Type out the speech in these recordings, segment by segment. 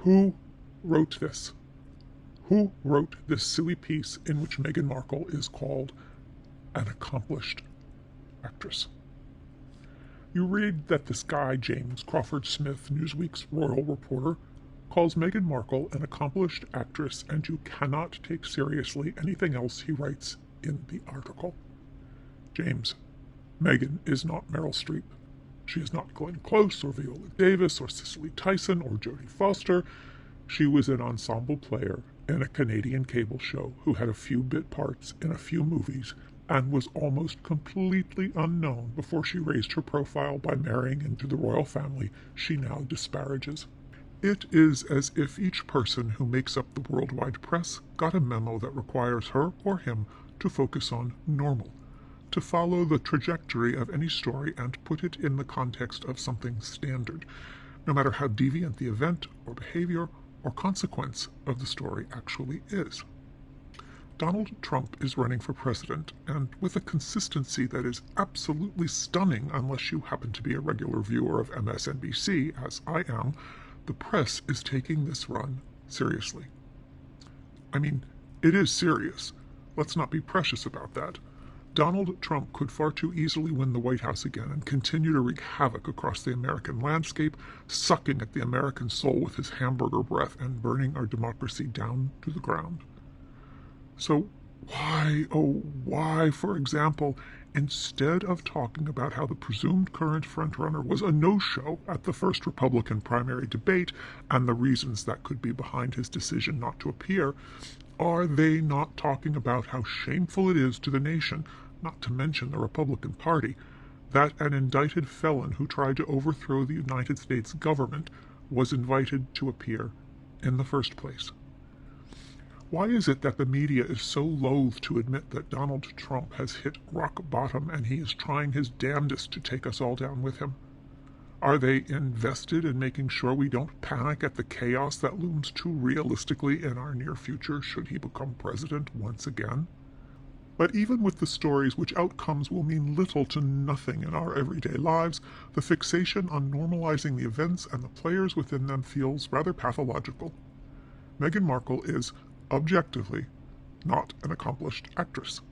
Who wrote this? Who wrote this silly piece in which Meghan Markle is called an accomplished actress? You read that this guy, James Crawford Smith, Newsweek's royal reporter, calls Meghan Markle an accomplished actress, and you cannot take seriously anything else he writes in the article. James, Meghan is not Meryl Streep. She is not Glenn Close or Viola Davis or Cicely Tyson or Jodie Foster. She was an ensemble player in a Canadian cable show who had a few bit parts in a few movies and was almost completely unknown before she raised her profile by marrying into the royal family she now disparages. It is as if each person who makes up the worldwide press got a memo that requires her or him to focus on normal, to follow the trajectory of any story and put it in the context of something standard, no matter how deviant the event or behavior or consequence of the story actually is. Donald Trump is running for president, and with a consistency that is absolutely stunning unless you happen to be a regular viewer of MSNBC, as I am, the press is taking this run seriously. I mean, it is serious. Let's not be precious about that. Donald Trump could far too easily win the White House again and continue to wreak havoc across the American landscape, sucking at the American soul with his hamburger breath and burning our democracy down to the ground. So why, oh why, for example, instead of talking about how the presumed current frontrunner was a no-show at the first Republican primary debate and the reasons that could be behind his decision not to appear, are they not talking about how shameful it is to the nation, not to mention the Republican Party, that an indicted felon who tried to overthrow the United States government was invited to appear in the first place? Why is it that the media is so loath to admit that Donald Trump has hit rock bottom and he is trying his damnedest to take us all down with him? Are they invested in making sure we don't panic at the chaos that looms too realistically in our near future should he become president once again? But even with the stories which outcomes will mean little to nothing in our everyday lives, the fixation on normalizing the events and the players within them feels rather pathological. Meghan Markle is, objectively, not an accomplished actress.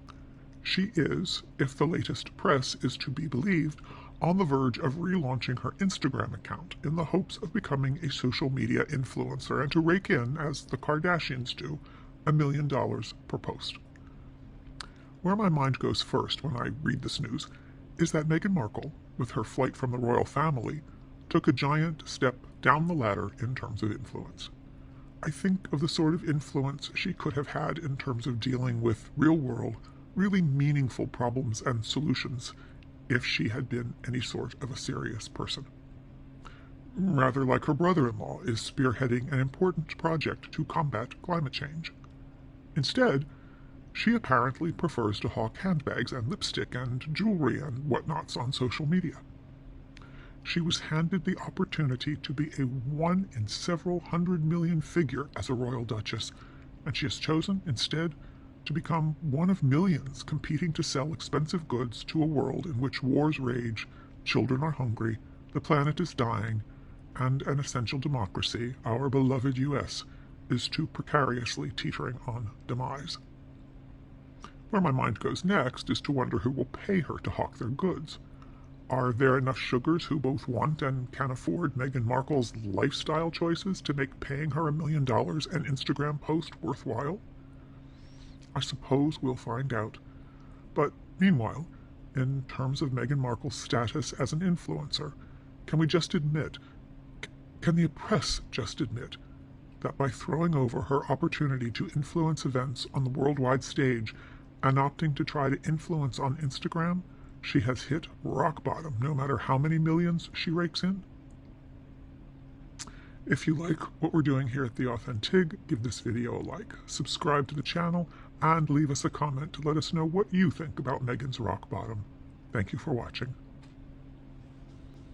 She is, if the latest press is to be believed, on the verge of relaunching her Instagram account in the hopes of becoming a social media influencer and to rake in, as the Kardashians do, $1 million per post. Where my mind goes first when I read this news is that Meghan Markle, with her flight from the royal family, took a giant step down the ladder in terms of influence. I think of the sort of influence she could have had in terms of dealing with real-world, really meaningful problems and solutions if she had been any sort of a serious person. Rather like her brother-in-law is spearheading an important project to combat climate change. Instead, she apparently prefers to hawk handbags and lipstick and jewelry and whatnots on social media. She was handed the opportunity to be a one in several hundred million figure as a royal duchess, and she has chosen, instead, to become one of millions competing to sell expensive goods to a world in which wars rage, children are hungry, the planet is dying, and an essential democracy, our beloved U.S., is too precariously teetering on demise. Where my mind goes next is to wonder who will pay her to hawk their goods. Are there enough sugars who both want and can afford Meghan Markle's lifestyle choices to make paying her $1 million an Instagram post worthwhile? I suppose we'll find out. But meanwhile, in terms of Meghan Markle's status as an influencer, can we just admit, can the press just admit, that by throwing over her opportunity to influence events on the worldwide stage and opting to try to influence on Instagram, she has hit rock bottom no matter how many millions she rakes in? If you like what we're doing here at The Authentig, give this video a like, subscribe to the channel, and leave us a comment to let us know what you think about Meghan's rock bottom. Thank you for watching.